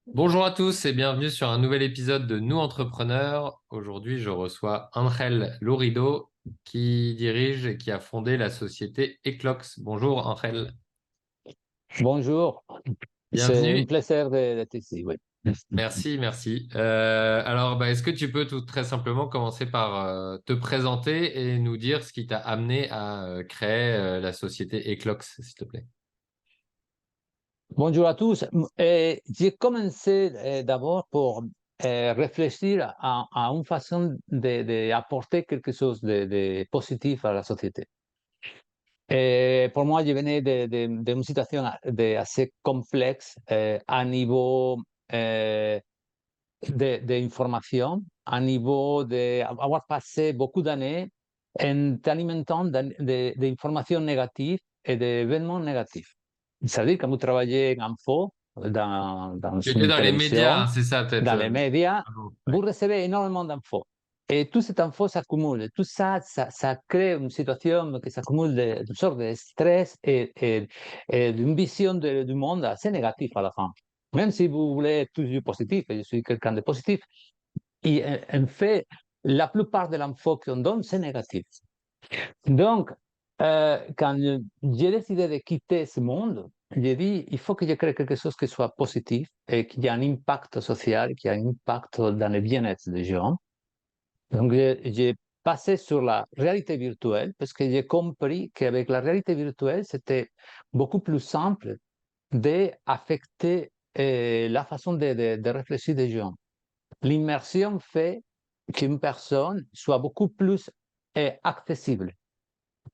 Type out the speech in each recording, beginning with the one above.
Bonjour à tous et bienvenue sur un nouvel épisode de Nous Entrepreneurs. Aujourd'hui, je reçois Angel Lourido qui dirige et qui a fondé la société Eclox. Bonjour Angel, Bonjour, c'est un bienvenue. plaisir d'être ici. Oui. Merci, merci. Est-ce que tu peux tout très simplement commencer par te présenter et nous dire ce qui t'a amené à créer la société Eclox, s'il te plaît? Bonjour à tous. J'ai commencé d'abord pour réfléchir à une façon d'apporter quelque chose de positif à la société. Pour moi, je venais d'une situation assez complexe à niveau euh, d'information, à niveau d'avoir passé beaucoup d'années en t'alimentant d'informations négatives et d'événements négatifs. C'est-à-dire que vous travaillez en info, dans Tu étais une dans les médias, télévision, hein, c'est ça, peut-être. dans les médias, Ouais. vous recevez énormément d'infos. Et toute cette info s'accumule. Tout ça, ça crée une situation qui s'accumule d'une sorte de stress et d'une vision du monde assez négative à la fin. Même si vous voulez être toujours positif, et je suis quelqu'un de positif, et en fait, la plupart de l'info qu'on donne, c'est négatif. Donc, quand j'ai décidé de quitter ce monde, j'ai dit, il faut que je crée quelque chose qui soit positif et qui ait un impact social, qui ait un impact dans le bien-être des gens. Donc, j'ai passé sur la réalité virtuelle parce que j'ai compris qu'avec la réalité virtuelle, c'était beaucoup plus simple d'affecter la façon de réfléchir des gens. L'immersion fait qu'une personne soit beaucoup plus accessible,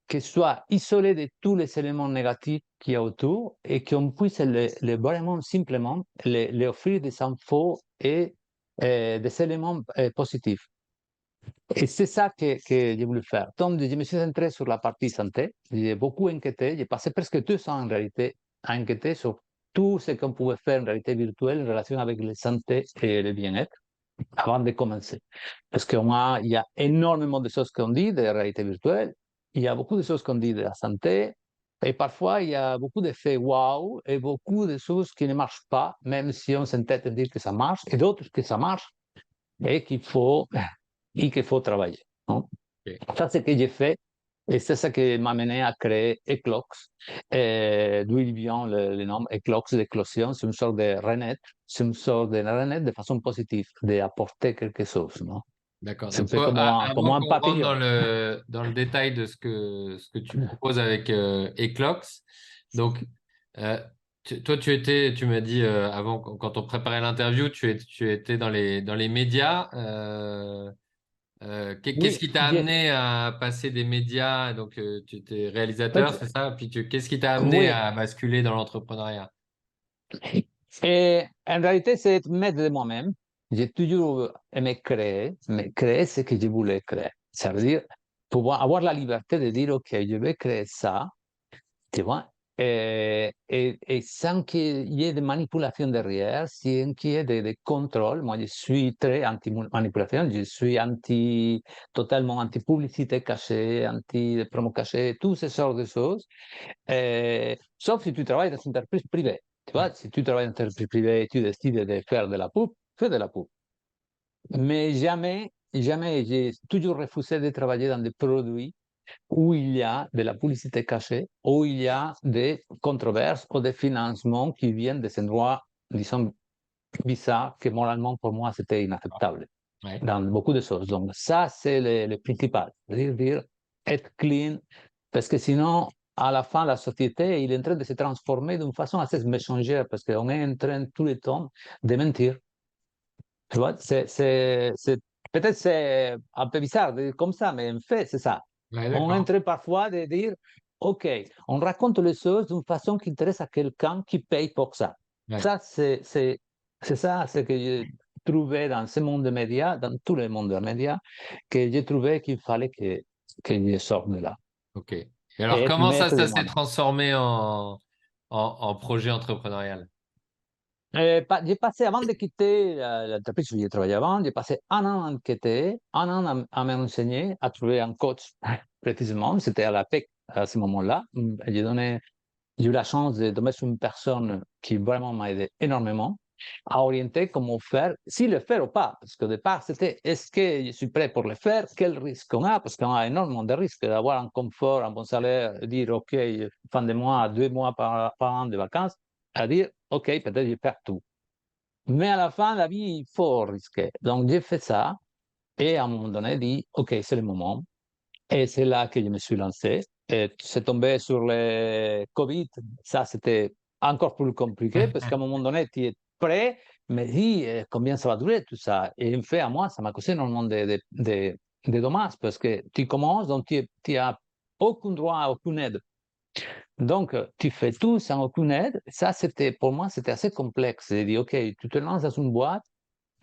qu'elle soit isolée de tous les éléments négatifs qu'il y a autour et qu'on puisse vraiment simplement les offrir des infos et des éléments positifs. Et c'est ça que j'ai voulu faire. Donc, je me suis centré sur la partie santé. J'ai beaucoup inquiété. J'ai passé presque 2 ans en réalité à inquiéter sur tout ce qu'on pouvait faire en réalité virtuelle en relation avec la santé et le bien-être avant de commencer. Parce qu'il y a énormément de choses qu'on dit de la réalité virtuelle. Il y a beaucoup de choses qu'on dit de la santé. Et parfois, il y a beaucoup d'effets wow et beaucoup de choses qui ne marchent pas, même si on s'entête à dire que ça marche, et d'autres que ça marche et qu'il faut travailler. Non? Ok. Ça, c'est ce que j'ai fait. Et c'est ça qui m'a mené à créer Eclox, d'où il vient le nom Eclox d'éclosion. C'est une sorte de renaître, c'est une sorte de renaître de façon positive, d'apporter quelque chose. Non? D'accord. C'est un Donc, peu comme avant un qu'on rentre papillon. dans le détail de ce que tu proposes avec Eclox, donc, euh, toi, tu m'as dit avant, quand on préparait l'interview, tu étais dans les médias. Qu'est-ce Oui, qui t'a amené à passer des médias? Donc, tu étais réalisateur, c'est ça? Puis, qu'est-ce qui t'a amené oui. à basculer dans l'entrepreneuriat? Et en réalité, c'est être maître de moi-même. J'ai toujours aimé créer, mais créer ce que je voulais créer. Ça veut dire pouvoir avoir la liberté de dire, OK, je vais créer ça, tu vois, et sans qu'il y ait de manipulation derrière, sans qu'il y ait de contrôle. Moi, je suis très anti-manipulation, je suis totalement anti-publicité cachée, anti-promo cachée, toutes ces sortes de choses. Sauf si tu travailles dans une entreprise privée. Tu Ouais. vois, si tu travailles dans une entreprise privée et tu décides de faire de la pub, fais de la pub. Mais jamais, jamais, j'ai toujours refusé de travailler dans des produits où il y a de la publicité cachée, où il y a des controverses ou des financements qui viennent des endroits, disons, bizarres, que moralement, pour moi, c'était inacceptable Ouais. dans beaucoup de choses. Donc, ça, c'est le principal. Dire, être clean, parce que sinon, à la fin, la société, il est en train de se transformer d'une façon assez messagère, parce qu'on est en train tout le temps de mentir. Tu vois, peut-être c'est un peu bizarre de dire comme ça, mais en fait, c'est ça. Ouais, On est en d'accord. train parfois de dire, OK, on raconte les choses d'une façon qui intéresse à quelqu'un qui paye pour ça. Ouais. Ça, c'est ça, ce que j'ai trouvé dans ce monde des médias, dans tout le monde des médias, que j'ai trouvé qu'il fallait que je sorte de là Ok. Et alors, et être comment ça, maître ça de s'est moi-même. transformé en projet entrepreneurial? J'ai passé, avant de quitter l'entreprise où j'ai travaillé avant, j'ai passé un an à enquêter, un an à m'enseigner, à trouver un coach, précisément. C'était à la PEC à ce moment-là. J'ai eu la chance de tomber sur une personne qui vraiment m'a aidé énormément. à orienter comment faire, si le faire ou pas. Parce qu'au départ, c'était est-ce que je suis prêt pour le faire? Quel risque on a? Parce qu'on a énormément de risques d'avoir un confort, un bon salaire, dire OK, fin de mois, 2 mois par an de vacances, à dire OK, peut-être je perds tout. Mais à la fin, la vie, il faut risquer. Donc, j'ai fait ça et à un moment donné, dit OK, c'est le moment. Et c'est là que je me suis lancé. Et c'est tombé sur le Covid. Ça, c'était encore plus compliqué parce qu'à un moment donné, tu es prêt, mais dis combien ça va durer tout ça. Et en fait, à moi, ça m'a causé énormément de dommages parce que tu commences, donc tu n'as aucun droit à aucune aide. Donc, tu fais tout sans aucune aide. Ça, c'était, pour moi, c'était assez complexe. J'ai dit, OK, tu te lances dans une boîte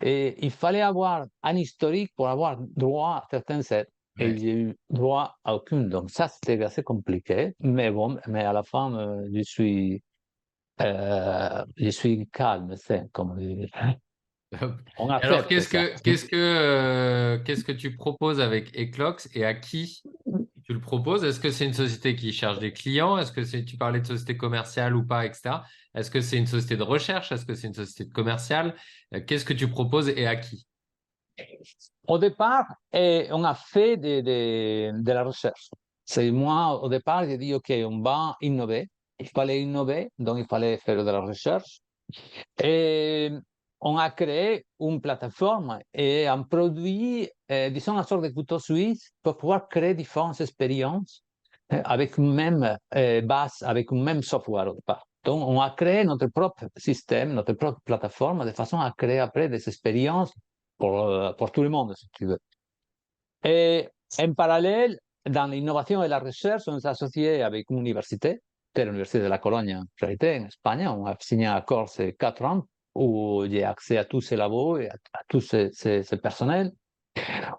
et il fallait avoir un historique pour avoir droit à certaines aides. Et Ouais. j'ai eu droit à aucune. Donc, ça, c'était assez compliqué. Mais bon, mais à la fin, je suis calme, c'est comme Hop. on Et alors, accepte ça. qu'est-ce que tu proposes avec Eclox et à qui tu le proposes? Est-ce que c'est une société qui cherche des clients? Est-ce que tu parlais de société commerciale ou pas, etc. Est-ce que c'est une société de recherche? Est-ce que c'est une société de commerciale? Qu'est-ce que tu proposes et à qui? Au départ, on a fait de la recherche. C'est moi, au départ, j'ai dit, OK, on va innover. Il fallait innover, donc il fallait faire de la recherche. Et on a créé une plateforme et un produit, disons, une sorte de couteau suisse pour pouvoir créer différentes expériences avec une même base, avec un même software au départ. Donc, on a créé notre propre système, notre propre plateforme, de façon à créer après des expériences pour tout le monde, si tu veux. Et en parallèle, dans l'innovation et la recherche, on s'est associé avec une université, c'est l'Université de la Cologne, en réalité, en Espagne. On a signé un accord, c'est 4 ans, où j'ai accès à tous ces labos et à tous ces personnels,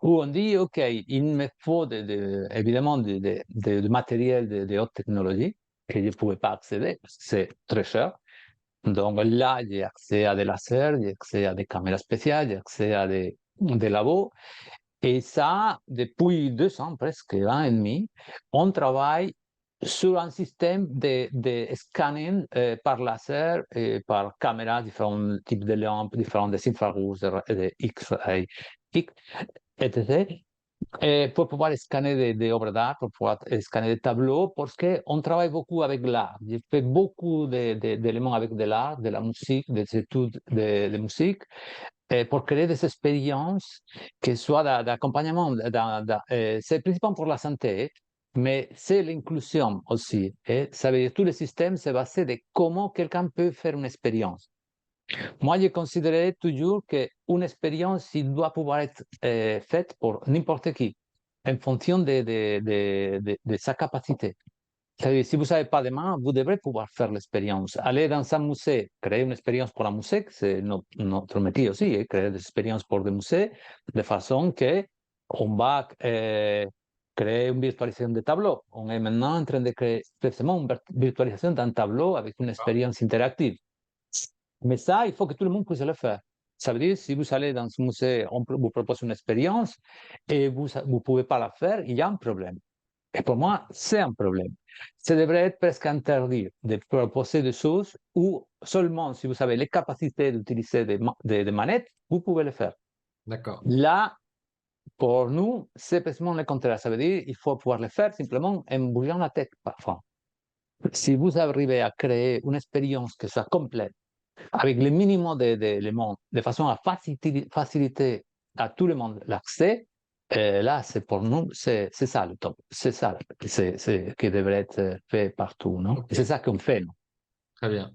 où on dit, OK, il me faut évidemment de matériel de haute technologie que je ne pouvais pas accéder, parce que c'est très cher. Donc là, j'ai accès à des lasers, j'ai accès à des caméras spéciales, j'ai accès à des labos. Et ça, depuis 2 ans, presque 1 an et demi, on travaille sur un système de scanning par laser et par caméra, différents types de lampes, différents des infrarouges, des X-ray, etc. Pour pouvoir scanner des œuvres d'art, pour pouvoir scanner des tableaux, parce qu'on travaille beaucoup avec l'art. J'ai fait beaucoup d'éléments avec de l'art, de la musique, des études de musique, pour créer des expériences qui soient d'accompagnement. C'est principalement pour la santé, mais c'est l'inclusion aussi. Et ça veut dire que tout le système se base de comment quelqu'un peut faire une expérience. Moi, je considérais toujours qu'une expérience, il doit pouvoir être faite pour n'importe qui, en fonction de sa capacité. C'est-à-dire, si vous n'avez pas de main, vous devrez pouvoir faire l'expérience. Aller dans un musée, créer une expérience pour un musée, c'est notre métier aussi, créer des expériences pour des musées, de façon qu'on va créer une virtualisation de tableaux. On est maintenant en train de créer précisément une virtualisation d'un tableau avec une expérience interactive. Mais ça, il faut que tout le monde puisse le faire. Ça veut dire, si vous allez dans un musée, on vous propose une expérience et vous ne pouvez pas la faire, il y a un problème. Et pour moi, c'est un problème. Ça devrait être presque interdit de proposer des choses où seulement si vous avez les capacités d'utiliser des manettes, vous pouvez le faire. D'accord. Là, pour nous, c'est précisément le contraire. Ça veut dire qu'il faut pouvoir le faire simplement en bougeant la tête parfois. Si vous arrivez à créer une expérience qui soit complète, avec le minimum d'éléments, de façon à faciliter à tout le monde l'accès, là, c'est pour nous, c'est ça le top. C'est ça qui devrait être fait partout, non? Ok, C'est ça qu'on fait, non? très bien.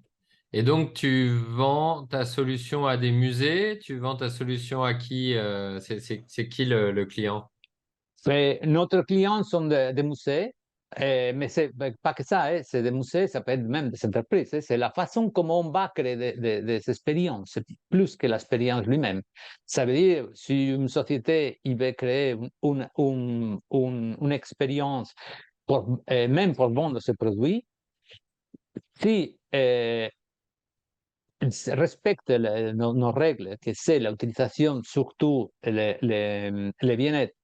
Et donc, tu vends ta solution à des musées, tu vends ta solution à qui, c'est qui le client? Notre client sont des musées, mais c'est pas que ça, c'est des musées, ça peut être même des entreprises. C'est la façon comment on va créer des expériences, plus que l'expérience lui-même. Ça veut dire, si une société il veut créer une expérience, même pour vendre ce produit, si respecte nos règles, que c'est l'utilisation, surtout le bien-être,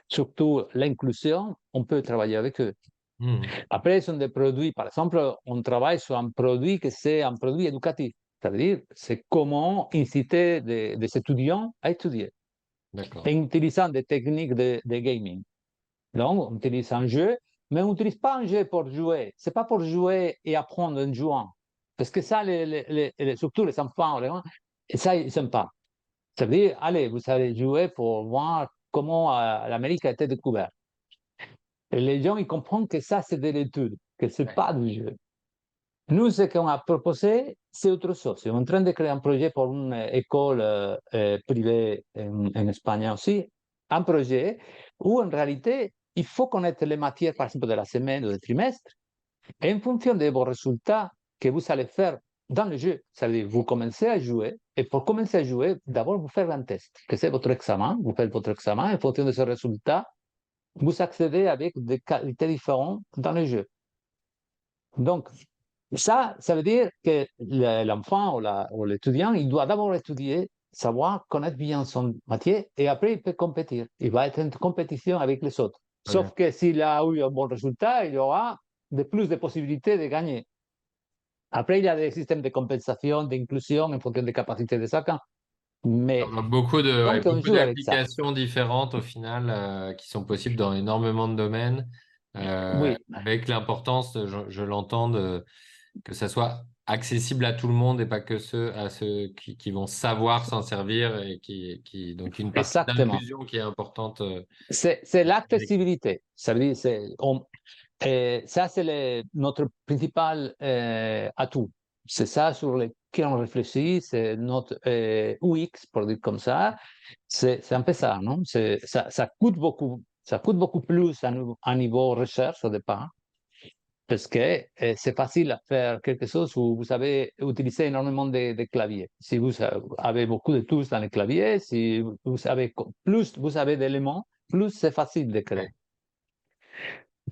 surtout l'inclusion, on peut travailler avec eux. Hmm. Après, ce sont des produits, par exemple, on travaille sur un produit que c'est un produit éducatif. c'est-à-dire c'est comment inciter des étudiants à étudier D'accord. en utilisant des techniques de gaming. Donc, on utilise un jeu, mais on n'utilise pas un jeu pour jouer. C'est pas pour jouer et apprendre en jouant. Parce que ça, surtout les enfants, et ça, ils n'aiment pas. Ça veut dire, allez, vous allez jouer pour voir comment l'Amérique a été découverte. Et les gens, ils comprennent que ça, c'est de l'étude, que ce n'est pas du jeu. Nous, ce qu'on a proposé, c'est autre chose. On est en train de créer un projet pour une école privée en Espagne aussi. Un projet où, en réalité, il faut connaître les matières, par exemple, de la semaine ou du trimestre. Et en fonction de vos résultats que vous allez faire dans le jeu, ça veut dire vous commencez à jouer. Et pour commencer à jouer, d'abord, vous faites un test, que c'est votre examen. Vous faites votre examen. Et en fonction de ce résultat, vous accédez avec des qualités différentes dans le jeu. Donc, ça veut dire que l'enfant ou l'étudiant, il doit d'abord étudier, savoir, connaître bien son métier, et après, il peut compétir. Il va être en compétition avec les autres. Très bien. Sauf que s'il a eu un bon résultat, il aura plus de possibilités de gagner. Après, il y a des systèmes de compensation, d'inclusion en fonction des capacités de chacun. Mais Beaucoup de, ouais, donc, on beaucoup joue avec ça. d'applications différentes au final qui sont possibles dans énormément de domaines, Oui, avec l'importance, je l'entends, que ça soit accessible à tout le monde et pas que à ceux qui vont savoir s'en servir et donc une partie exactement. d'inclusion qui est importante. C'est l'accessibilité. Ça veut dire, ça, c'est notre principal atout. C'est ça sur lequel on réfléchit, c'est notre UX, pour dire comme ça. C'est un peu ça, non? Ça coûte beaucoup plus à niveau recherche au départ, parce que c'est facile à faire quelque chose où vous savez utiliser énormément de claviers. Si vous avez beaucoup de touches dans les claviers, si vous avez plus vous avez d'éléments, plus c'est facile de créer. Ouais.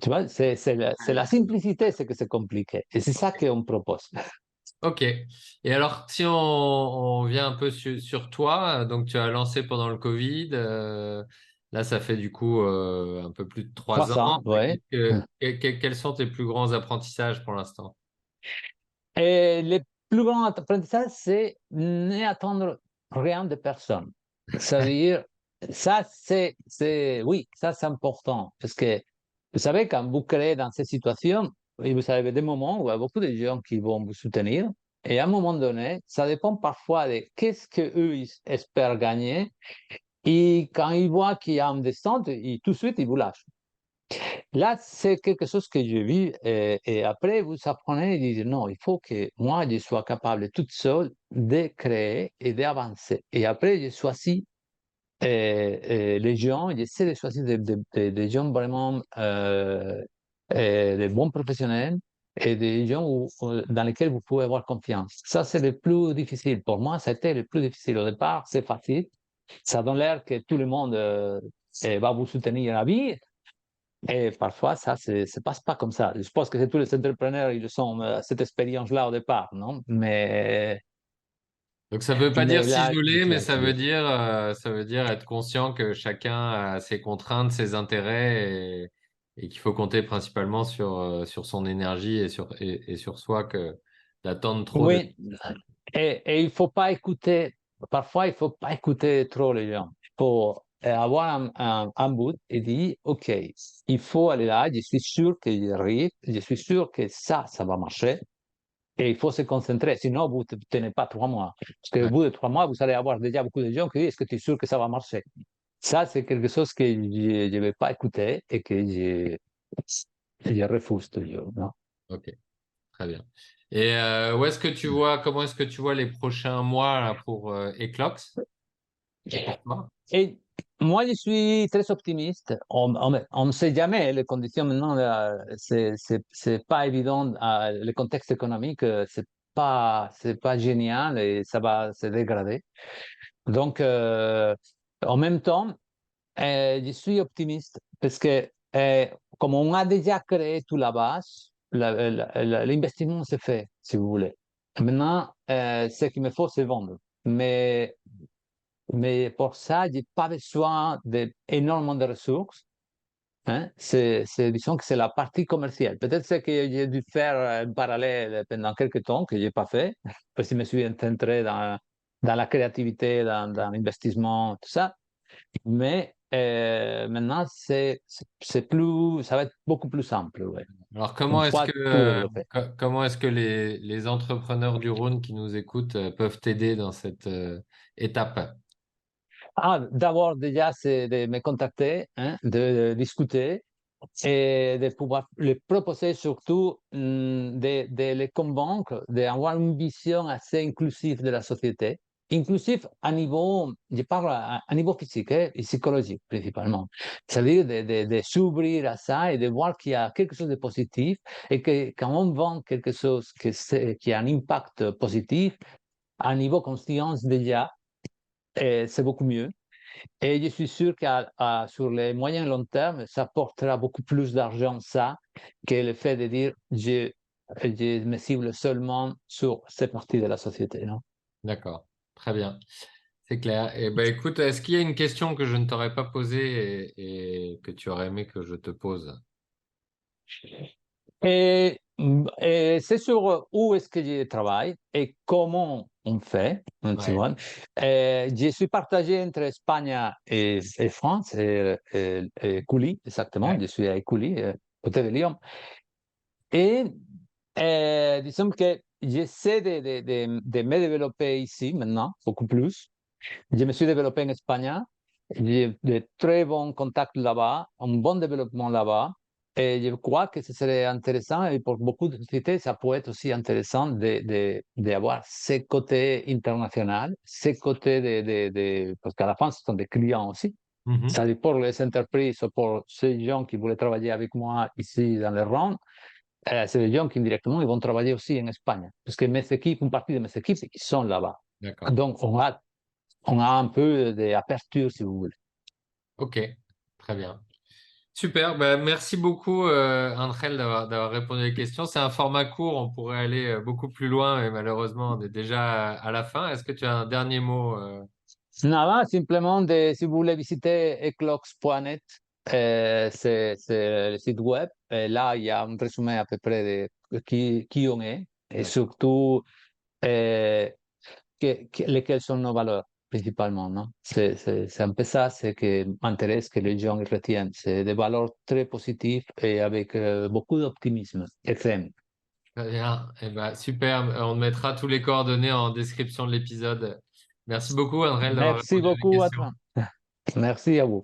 Tu vois, c'est la simplicité, c'est que c'est compliqué. Et c'est ça qu'on propose. Ok. Et alors, si on vient un peu sur toi, donc tu as lancé pendant le Covid, là ça fait du coup un peu plus de 3 ans. 300, oui. Quels sont tes plus grands apprentissages pour l'instant? Et le plus grand apprentissage, c'est n'attendre rien de personne. Ça veut dire, ça, oui, ça, c'est important. Parce que, vous savez, quand vous créez dans ces situations, et vous avez des moments où il y a beaucoup de gens qui vont vous soutenir. Et à un moment donné, ça dépend parfois de qu'est-ce qu'eux ils espèrent gagner. Et quand ils voient qu'il y a une descente, tout de suite, ils vous lâchent. Là, c'est quelque chose que j'ai vu et après, vous apprenez et dites non, il faut que moi, je sois capable toute seule de créer et d'avancer. Et après, je choisis les gens, j'essaie de choisir des gens vraiment des bons professionnels et des gens dans lesquels vous pouvez avoir confiance. Ça, c'est le plus difficile. Pour moi, ça a été le plus difficile. Au départ, c'est facile. Ça donne l'air que tout le monde va vous soutenir à vie. Et parfois, ça ne se passe pas comme ça. Je pense que tous les entrepreneurs, ils ont cette expérience-là au départ, non? Donc ça veut pas dire Mais là, s'isoler, tu mais as étudié. ça veut dire être conscient que chacun a ses contraintes, ses intérêts et qu'il faut compter principalement sur son énergie et sur soi que d'attendre trop de... Oui, et il ne faut pas écouter, parfois, il ne faut pas écouter trop les gens. Il faut avoir un but et dire, OK, il faut aller là, je suis sûr que j'y arrive, je suis sûr que ça va marcher. Et il faut se concentrer, sinon vous ne tenez pas 3 mois. Parce qu'au Ouais. bout de 3 mois, vous allez avoir déjà beaucoup de gens qui disent, est-ce que tu es sûr que ça va marcher? Ça, c'est quelque chose que je ne vais pas écouter et que je refuse toujours. Non? Ok, très bien. Et comment est-ce que tu vois les prochains mois là, pour Eclox, pour toi? Et moi, je suis très optimiste. On ne sait jamais les conditions maintenant. C'est pas évident. Le contexte économique, c'est pas génial et ça va se dégrader. Donc, en même temps, je suis optimiste parce que comme on a déjà créé toute la base, l'investissement s'est fait, si vous voulez. Maintenant, ce qu'il me faut, c'est vendre. Mais pour ça, je n'ai pas besoin d'énormément de ressources. hein, disons que c'est la partie commerciale. Peut-être c'est que j'ai dû faire un parallèle pendant quelques temps que je n'ai pas fait, parce que je me suis concentré dans la créativité, dans l'investissement, tout ça. Mais maintenant, ça va être beaucoup plus simple, ouais. Alors, Une fois tout développé. comment est-ce que les entrepreneurs du Rhône qui nous écoutent peuvent t'aider dans cette étape? Ah, d'abord, déjà, c'est de me contacter, hein, de discuter et de pouvoir les proposer surtout de les convaincre d'avoir une vision assez inclusive de la société. Inclusif à niveau, je parle à niveau physique et psychologique principalement. C'est-à-dire de s'ouvrir à ça et de voir qu'il y a quelque chose de positif et que quand on vend quelque chose qui a un impact positif, à niveau conscience déjà, c'est beaucoup mieux. Et je suis sûr que sur les moyens et long terme, ça portera beaucoup plus d'argent, ça, que le fait de dire je me cible seulement sur cette partie de la société. Non. D'accord, très bien, c'est clair. Et ben écoute, est-ce qu'il y a une question que je ne t'aurais pas posée et que tu aurais aimé que je te pose? Et c'est sur où est-ce que je travaille et comment on fait. Tu Ouais, vois. Je suis partagé entre Espagne et France, et Couli, exactement. ouais, Je suis à Écully, côté de Lyon. Et disons que j'essaie de me développer ici maintenant, beaucoup plus. Je me suis développé en Espagne. J'ai de très bons contacts là-bas, un bon développement là-bas. Et je crois que ce serait intéressant, et pour beaucoup de sociétés, ça pourrait être aussi intéressant d'avoir ce côté international, ce côté parce qu'à la fin, ce sont des clients aussi. mhm, C'est-à-dire pour les entreprises, pour ces gens qui voulaient travailler avec moi ici dans le Rhône, c'est des gens qui indirectement ils vont travailler aussi en Espagne. Parce que mes équipes, une partie de mes équipes, ils sont là-bas. d'accord. Donc, on a un peu d'aperture, si vous voulez. Ok, très bien. Super, bah, merci beaucoup Angel d'avoir répondu aux questions. C'est un format court, on pourrait aller beaucoup plus loin, mais malheureusement on est déjà à la fin. Est-ce que tu as un dernier mot Nada, simplement, si vous voulez visiter eclox.net, c'est le site web. Et là, il y a un résumé à peu près de qui on est et D'accord. surtout euh, lesquelles sont nos valeurs, principalement. Non? C'est un peu ça, c'est que m'intéresse que les gens retiennent. C'est des valeurs très positives et avec beaucoup d'optimisme extrême. Très bien, eh ben, super. On mettra tous les coordonnées en description de l'épisode. Merci beaucoup Angel d'avoir Merci répondu à mes beaucoup à questions. toi. Merci à vous.